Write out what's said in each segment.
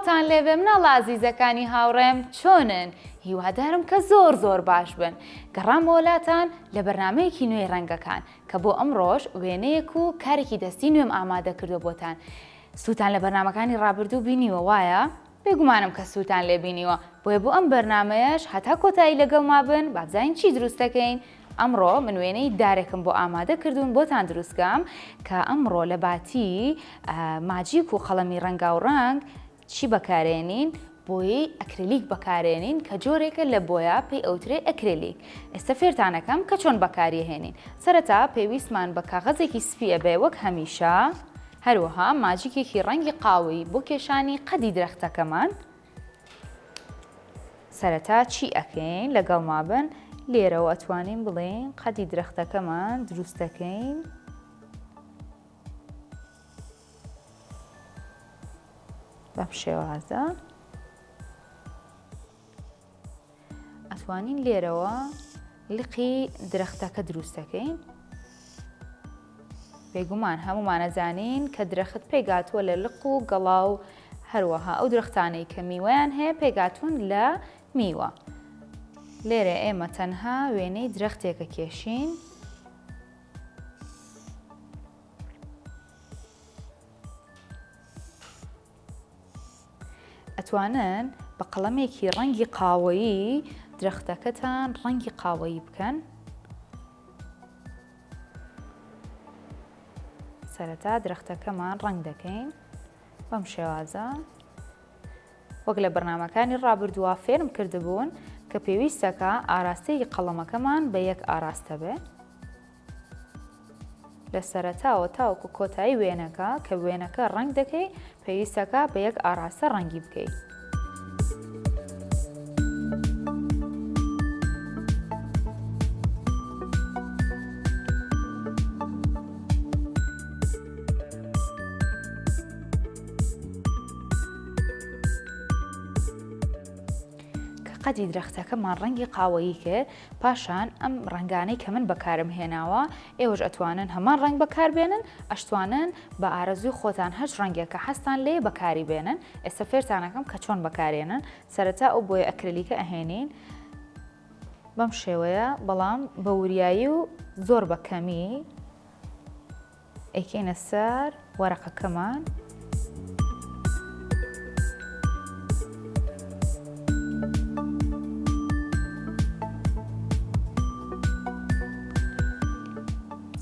سڵاوتان لێبێ مناڵە عەزیزەکانی هاوڕێم چۆنن؟ هیوادارم کە زۆر باش بن. گەڕام وڵاتان لە بەرنامەیەکی نوێی ڕەنگەکان کە بۆ ئەمڕۆژ وێنەیەک و کارێکی دەستی نوێم ئامادە کردو بۆتان. سووتان لە بەرنامەکانی ڕابردوو بینیوە وایە؟ بێگومانم کە سووتان لێ بینیوە، بۆیە بۆ ئەم بەرنامەیەش هەتا کۆتایی لەگەڵ ما بن با بزانین چی دروست دەکەین. ئەمڕۆ من وێنەی دارێکم بۆ ئامادە کردوون بۆتان دروستکەم کە ئەمڕۆ لە باتی ماجیک و خەڵەمی ڕەنگا و ڕەنگ چی بەکارێنین؟ بۆیەی ئەکریلیک بەکارێنین کە جۆرێکە لە بۆیە پێی ئەوترێ ئەکریلیک. ئێستا فێرتانەکەم کە چۆن بەکاریهێنین. سەرەتا پێویستمان بە کاغەزێکی سپی ئەبێ وەک هەمیشە، هەروەها ماجیکێکی ڕەنگی قاوەیی بۆ کێشانی قەدی درەختەکەمان. سەرەتا چی ئەکەین لەگەڵ ما بن؟ لێرەوە ئەتوانین بڵێن قەدی درەختەکەمان دروست دەکەین. بەم شێوازە ئەتوانین لێرەوە لقی درەختەکە دروست دەکەین. بێگومان هەمومان ئەزانین کە درەخت پێگاتووە لە لق و گەڵا و هەروەها ئەو درەختانەی کە میوەیان هەیە پێگاتوون لە میوە. لێرە ئێمە تەنها وێنەی درەختێکە کێشین. ئەتوانن بە قەڵەمێکی ڕەنگی قاوەیی درەختەکەتان ڕەنگی قاوەیی بکەن. سەرەتا درەختەکەمان ڕەنگ دەکەین بەم شێوازە. وەک لە بەرنامەکانی ڕابردووە فێرم کردبوون کە پێویستەکە ئاراستەی قەڵەمەکەمان بە یەک ئاراستە بێ. لە سەرەتاوە تاوەکو کۆتایی وێنەکە کە وێنەکە ڕەنگ دەکەی پێویستەکە بە یەک ئاراستە ڕەنگی بکەیت. قەدی درەختەکەمان ڕەنگی قاوەیی کرد، پاشان ئەم ڕەنگانەی کە من بەکارم هێناوە ئێوەش ئەتوانن هەمان ڕەنگ بەکاربێنن، ئەشتوانن بە ئارەزوی خۆتان هەر ڕەنگێکە هەستان لێ بەکاری بێنن. ئێستا فێرتانەکەم کە چۆن بەکارێنن. سەرەتا ئەو بۆیە ئەکریلیکە ئەهێنین بەم شێوەیە، بەڵام بە وریایی و زۆر بەکەمی ئەیکەینە سەر وەرەقەکەمان.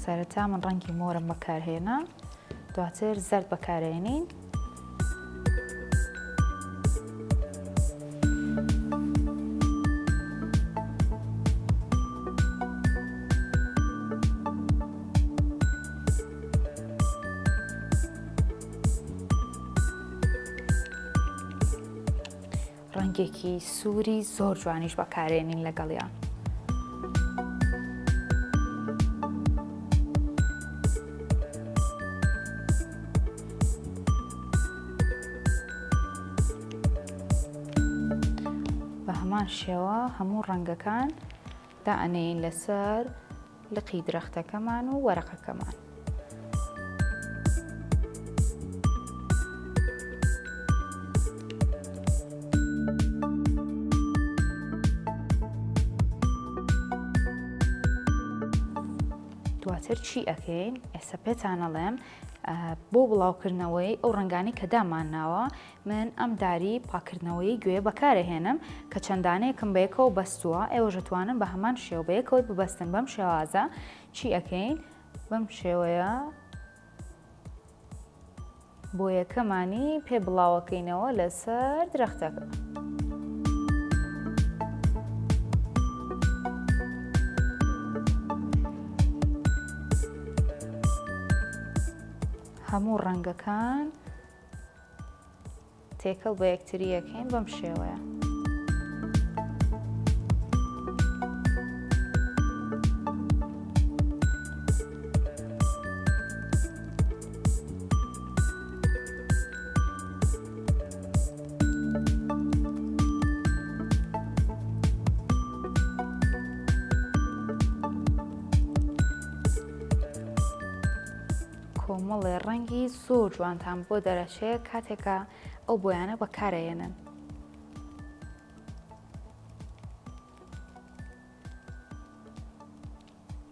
سەرەتا من ڕەنگی مۆرم بەکارهێنا، دواتر زەرد بەکارهێنین. ڕەنگێکی سووری زۆر جوانیش بەکارهێنین لەگەڵیان. هەمان شێوە هەموو ڕەنگەکان دائەنێین لەسەر لقی درەختەکەمان و وەرەقەکەمان. دواتر چی ئەکەین؟ ئێستا پێتانەڵێم بۆ بڵاوکردنەوەی ئەو ڕەنگانی کە دامانناوە من ئەم داری پاکردنەوەی گوێ بەکارەهێنم کە چەندانەیەکم بەیەکەوە بەستووە. ئێوە دەتوانن بە هەمان شێوە بەیەکەوە ببەستن. بەم شێوازە چی ئەکەین؟ بەم شێوەیە بۆیەکەمانی پێ بڵاوەکەینەوە لەسەر درەختەکە. هەموو ڕەنگەکان تێکەڵ بە یەکتری یەکەین بەم شێوەیە. کۆمەڵێ ڕەنگی زۆر جوانتان بۆ دەرەچێت کاتێکە ئەو بۆیانە بەکارهێنن.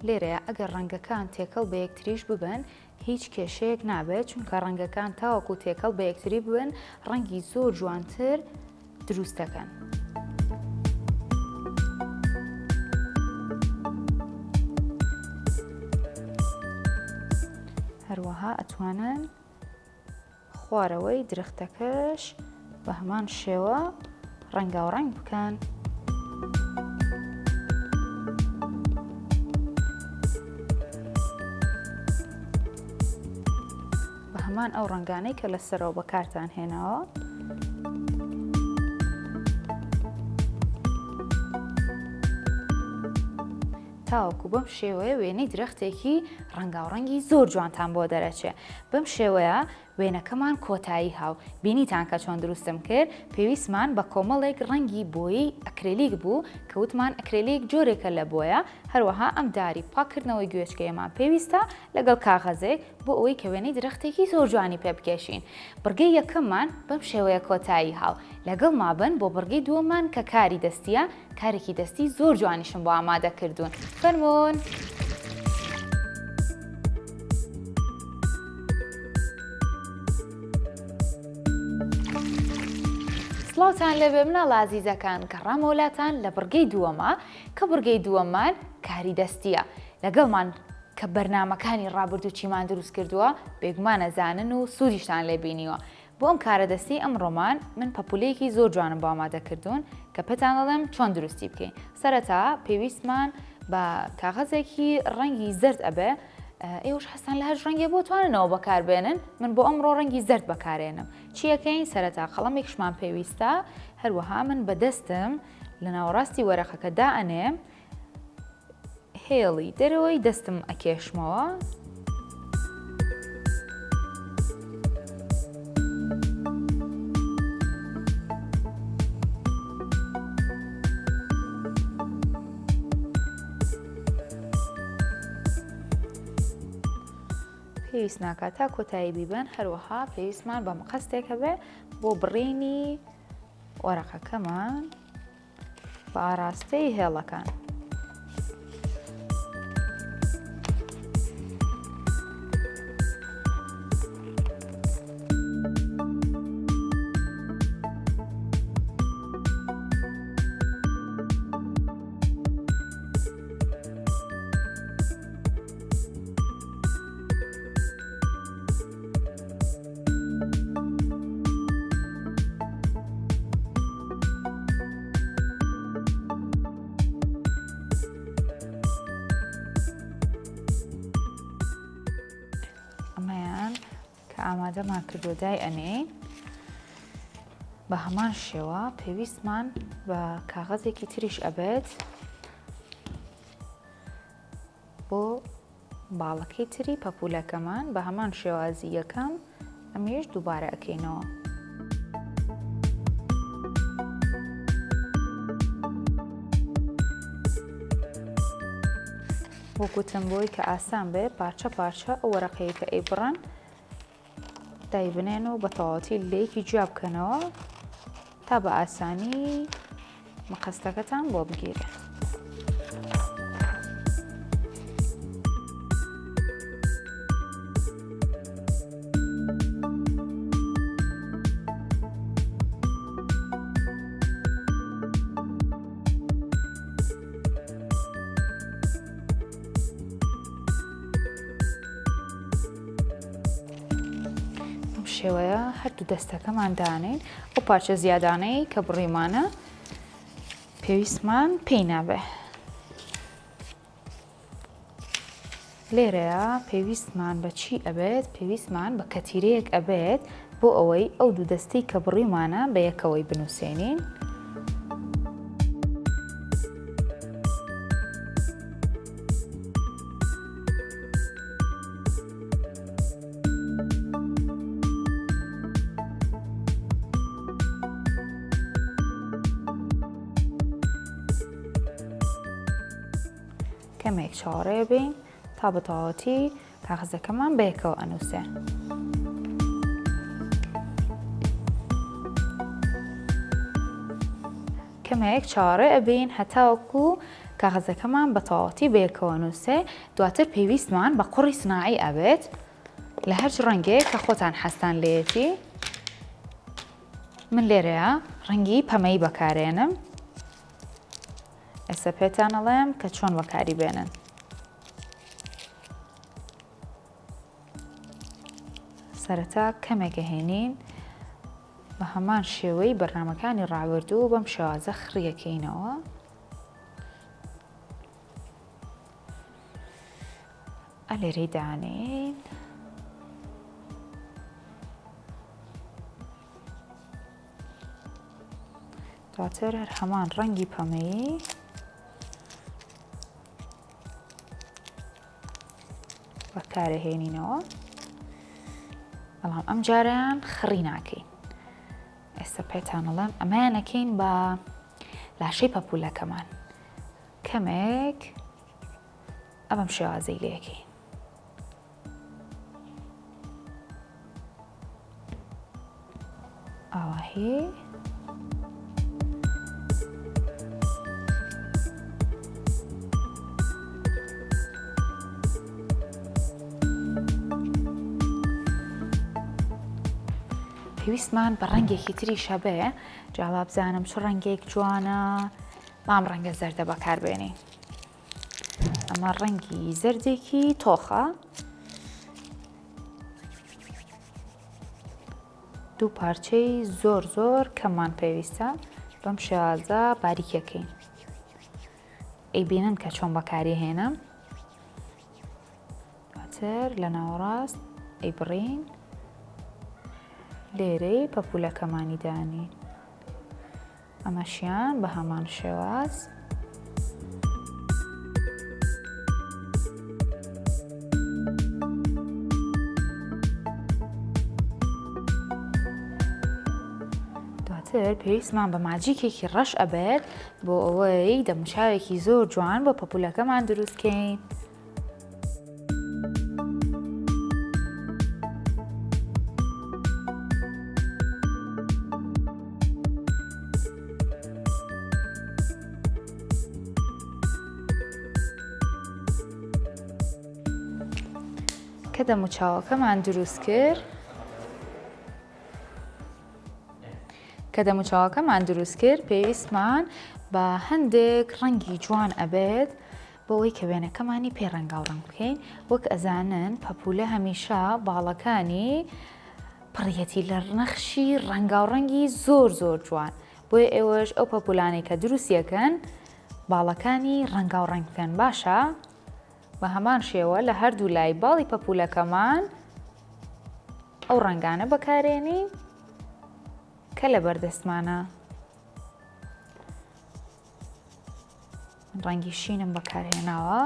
لێرەیە ئەگەر ڕەنگەکان تێکەڵ بە یەکتریش ببن هیچ کێشەیەک نابێت، چونکە ڕەنگەکان تاوەکو تێکەڵ بە یەکتری ببن ڕەنگی زۆر جوانتر دروست دەکەن. هەروەها ئەتوانن خوارەوەی درەختەکەش بە هەمان شێوە ڕەنگاوڕەنگ بکەن. بە هەمان ئەو ڕەنگانەی کە لەسەرەوە بەکارتان هێناوە. تاوەکو بەم شێوەیە وێنەی درەختێکی ڕەنگاوڕەنگی زۆر جوانتان بۆ دەرەچێ. بەم شێوەیە وێنەکەمان کۆتایی هاو. بینیتان کە چۆن دروستم کرد، پێویستمان بە کۆمەڵێک ڕەنگی بۆیی ئەکرێلیک بوو کە وتمان ئەکرێلیک جۆرێکە لە بۆیە، هەروەها ئەم داری پاکردنەوەی گوێچکەیەمان پێویستە لەگەڵ کاغەزێک بۆ ئەوەی کە وێنەی درەختێکی زۆر جوانی پێ بکێشین. بڕگەی یەکەممان بەم شێوەیە کۆتایی هاو. لەگەڵ مابن بۆ بڕگەی دووەممان کە کاری دەستیە، کارێکی دەستی زۆر جوانیشم بۆ ئامادە کردوون. فەرموون. سڵاوتان لەبێ مناڵە ئازیزەکان، گەڕام وڵاتان لە بڕگەی دووەمە کە بڕگەی دووەممان کاری دەستیە. لەگەڵمان کە بەرنامەکانی ڕابردوو چیمان دروست کردووە بێگومان ئەزانن و سوودیشتان لێبینیوە. بۆ ئەم کارە دەستی ئەمڕۆمان من پەپولەیەکی زۆر جوانم بۆ ئامادەکردوون کە پێتان دەڵێم چۆن دروستی بکەین. سەرەتا پێویستمان بە کاغەزێکی ڕەنگی زەرد ئەبێ. ئێوەش هەستان لە هەر ڕەنگێ بۆ تواننەوە بەکاربێنن. من بۆ ئەمڕۆ ڕەنگی زەرد بەکارێنم. چیەکەین؟ سەرەتا قەڵەمێکشمان پێویستە، هەروەها من بەدەستم لە ناوەڕاستی وەرەقەکە دائەنێم، هێڵی دەرەوەی دەستم ئەکێشمەوە. پێویست ناکات تا کۆتایی بیبن. هەروەها پێویستمان بە مەقەستێک هەبێ بۆ بڕینی وەرەقەکەمان بە ئاراستەی هێڵەکان. ئەمەیان کە ئامادەمان کردو دای ئەنێ. بە هەمان شێوە پێویستمان بە کاغەزێکی تریش ئەبێت بۆ باڵەکەی تری پەپولەکەمان. بە هەمان شێوازی یەکەم ئەمیش دووبارە ئەکەینەوە. وەکوتم بۆی کە ئاسان بێ پارچە پارچە ئەو وەرەقەیە کە ئەیبڕن دایبنێن و بە تەواوەتی لێیەکی جیا بکەنەوە تا بە ئاسانی مەقەستەکەتان بۆ بگیرێن. شێوەیە هەردوو دەستەکەمان دانین. ئەو پارچە زیادانەی کە بڕیمانە پێویستمان پێی نابێ. لێرەیە پێویستمان بە چی ئەبێت؟ پێویستمان بە کەتیرەیەک ئەبێت بۆ ئەوەی ئەو دوو دەستەی کە بڕیمانە بە یەکەوەی بنووسێنین. کەمێک چاوەڕێ بین تا بە تەواوەتی کاغەزەکەمان بەیەکەوە ئەنووسێ. کەمێک چاوەڕێ ئەبین هەتاوەکو کاغەزەکەمان بە تەواوەتی بەیەکەوە نووسێ. دواتر پێویستمان بە قوڕی سناعی ئەبێت لە هەر ڕەنگێک کە خۆتان حەستان لێیەتی. من لێرەیە ڕەنگی پەمەی بەکارێنم. ئێستا پێتان ئەڵێم کە چۆن بەکاری بێنن. سەرەتا کەمێکە هێنین بە هەمان شێوەی بەرنامەکانی ڕابردوو بەم شێوازە خڕیەکەینەوە. ئەلێرەی دانین. دواتر هەر هەمان ڕەنگی پەمەیی بەکارەهێنینەوە، بەڵام ئەم جاریان خڕی ناکەین. ئێستا پێتان ئەڵێم ئەمانەکەین بە لاشەی پەپوولەکەمان کەمێک ئەمەم شێوازەی لێکەین. ئاواهی پێویستمان بە ڕەنگێکی تری شەبێ. جاوا بزانم چ ڕەنگێک جوانە، مام ڕەنگە زەردە بەکاربێنی. ئەمە ڕەنگی زەردێکی تۆخە. دوو پارچەی زۆر زۆر کەممان پێویستە بەم شێوازە باریکەکەین. ئەیبینن کە چۆن بەکاری هێنم. دواتر لە ناوەڕاست ئەیبڕین، لێرەی پەپوولەکەمانی دانین. ئەمەشیان بە هەمان شێواز. دواتر پێویستمان بە ماجیکێکی ڕەش ئەبێت بۆ ئەوەی دەموچاوێکی زۆر جوان بۆ پەپوولەکەمان دروستکەین. کە دەموچاوەکەمان دروست کرد، پێویستمان بە هەندێک ڕەنگی جوان ئەبێت بۆ ئەوەی کە وێنەکەمانی پێ ڕەنگاوڕەنگ بکەین. وەک ئەزانن پەپوولە هەمیشە باڵەکانی پڕیەتی لە نەخشی ڕەنگاوڕەنگی زۆر زۆر جوان. بۆیە ئێوەش ئەو پەپوولانەی کە دروستیەکەن باڵەکانی ڕەنگاوڕەنگ بکەن. باشە؟ بە هەمان شێوە لە هەردوو لای باڵی پەپوولەکەمان ئەو ڕەنگانە بەکارێنین کە لە بەردەستمانە. ڕەنگی شینم بەکارهێناوە،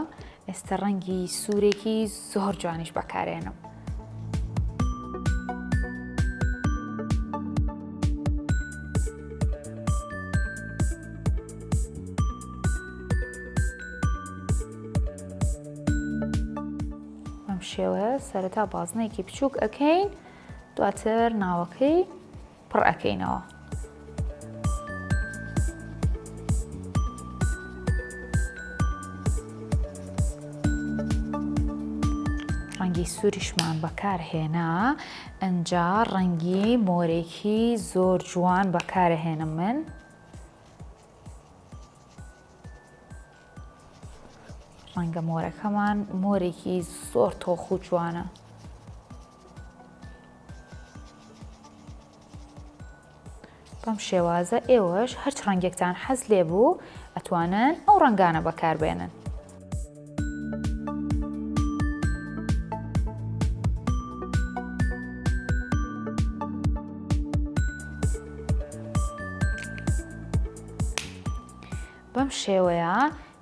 ئێستا ڕەنگی سوورێکی زۆر جوانیش بەکارێنم. شێوەیە سەرەتا بازنەیەکی بچووک ئەکەین، دواتر ناوەکەی پڕ ئەکەینەوە. ڕەنگی سووریشمان بەکارهێنا، ئەنجا ڕەنگی مۆرێکی زۆر جوان بەکارهێنم من. ڕەنگە مۆرەکەمان مۆرێکی زۆر تۆخ و جوانە. بەم شێوازە ئێوەش هەرچ ڕەنگێکتان حەز لێ بوو ئەتوانن ئەو ڕەنگانە بەکاربێنن. بەم شێوەیە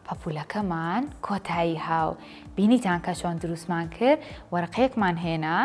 پەپوولەکەمان کۆتایی هاو. بینیتان کە چۆن دروستمان کرد، وەرەقەیەکمان هێنا،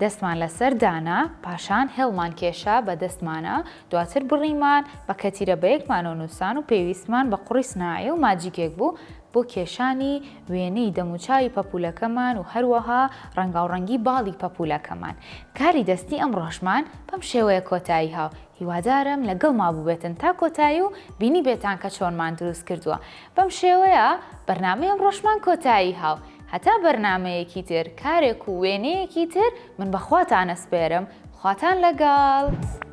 دەستمان لەسەر دانا، پاشان هێڵمان کێشا بە دەستمانە، دواتر بڕیمان بە کەتیرە بەیەکمانەوە نووسان و پێویستمان بە قوڕی سناعی و ماجیکێک بوو بۆ کێشانی وێنەی دەموچاوی پەپولەکەمان و هەروەها ڕەنگاوڕەنگی باڵی پەپولەکەمان. کاری دەستی ئەم ڕۆژمان بەم شێوەیە کۆتایی هاو. هیوادارم لەگەڵ ما بووبێتن تا کۆتایی و بینی بێتان کە چۆنمان دروست کردووە. بەم شێوەیە بەرنامەی ئەم ڕۆژمان کۆتایی هاو. هەتا بەرنامەیەکی تر کارێک و وێنەیەکی تر من بەخواتان ئەسپێرم. خواتان لەگەڵ.